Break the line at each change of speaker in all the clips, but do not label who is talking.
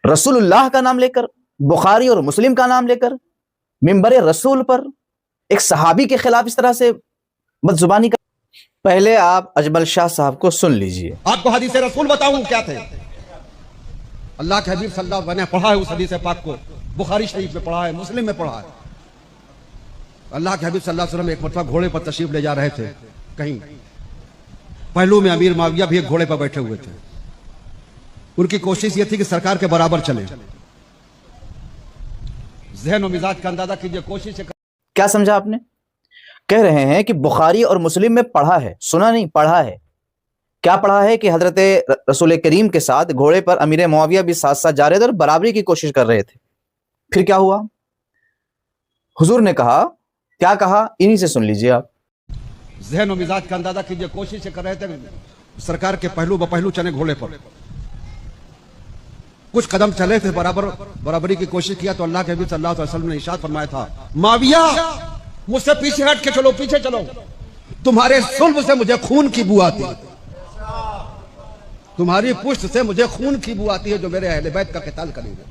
رسول اللہ کا نام لے کر، بخاری اور مسلم کا نام لے کر ممبر رسول پر ایک صحابی کے خلاف اس طرح سے بدزبانی کا۔ پہلے آپ اجمل شاہ صاحب کو سن لیجئے۔
آپ کو حدیث رسول بتاؤں کیا تھے؟ اللہ کے حبیب صلی اللہ علیہ وسلم نے پڑھا ہے اس حدیث پاک کو، بخاری شریف میں پڑھا ہے، مسلم میں پڑھا ہے۔ اللہ کے حبیب صلی اللہ علیہ وسلم ایک مرتبہ گھوڑے پر تشریف لے جا رہے تھے کہیں، پہلو میں امیر معاویہ بھی ایک گھوڑے پر بیٹھے ہوئے تھے۔ ان کی کوشش یہ تھی کہ سرکار کے برابر چلیں۔ ذہن و مزاج کا اندازہ کیجئے، کوشش
کیا سمجھا آپ نے؟ کہہ رہے ہیں کہ بخاری اور مسلم میں پڑھا ہے، سنا نہیں، پڑھا ہے۔ کیا پڑھا ہے؟ کہ حضرت رسول کریم کے ساتھ گھوڑے پر امیر معاویہ بھی ساتھ ساتھ جا رہے تھے اور برابری کی کوشش کر رہے تھے۔ پھر کیا ہوا؟ حضور نے کہا، کیا کہا؟ انہی سے سن لیجئے آپ۔
ذہن و مزاج کا اندازہ کیجئے، کوشش کر رہے تھے سرکار کے پہلو بپہلو چلے گھوڑے پر۔ کچھ قدم چلے تھے، برابری کی کوشش کیا تو اللہ کے حبیب صلی اللہ علیہ وسلم نے ارشاد فرمایا تھا، معاویہ مجھ سے پیچھے ہٹ کے چلو، پیچھے چلو، تمہارے صلب سے مجھے خون کی بو آتی ہے، تمہاری پشت سے مجھے خون کی بو آتی ہے جو میرے اہل بیت کا قتال کریں گے۔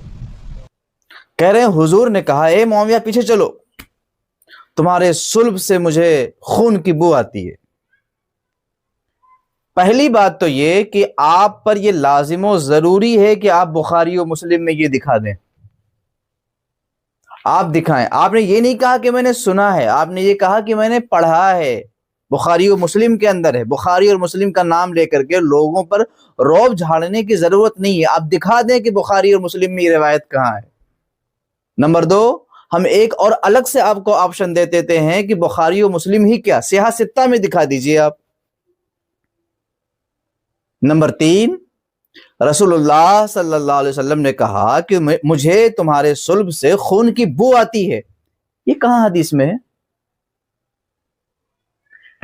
کہہ رہے ہیں حضور نے کہا، اے معاویہ پیچھے چلو، تمہارے صلب سے مجھے خون کی بو آتی ہے۔ پہلی بات تو یہ کہ آپ پر یہ لازم و ضروری ہے کہ آپ بخاری و مسلم میں یہ دکھا دیں، آپ دکھائیں۔ آپ نے یہ نہیں کہا کہ میں نے سنا ہے، آپ نے یہ کہا کہ میں نے پڑھا ہے، بخاری و مسلم کے اندر ہے۔ بخاری اور مسلم کا نام لے کر کے لوگوں پر رعب جھاڑنے کی ضرورت نہیں ہے، آپ دکھا دیں کہ بخاری اور مسلم میں یہ روایت کہاں ہے۔ نمبر دو، ہم ایک اور الگ سے آپ کو آپشن دے دیتے ہیں کہ بخاری و مسلم ہی کیا، سیاہ ستہ میں دکھا دیجئے آپ۔ نمبر تین، رسول اللہ صلی اللہ علیہ وسلم نے کہا کہ مجھے تمہارے صلب سے خون کی بو آتی ہے، یہ کہاں حدیث میں ہے؟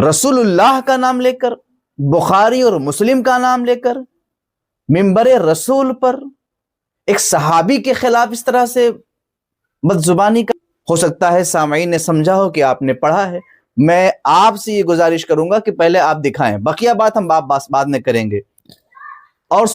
رسول اللہ کا نام لے کر، بخاری اور مسلم کا نام لے کر ممبر رسول پر ایک صحابی کے خلاف اس طرح سے بدزبانی کا۔ ہو سکتا ہے سامعین نے سمجھا ہو کہ آپ نے پڑھا ہے۔ میں آپ سے یہ گزارش کروں گا کہ پہلے آپ دکھائیں، بقیہ بات ہم بعد میں کریں گے۔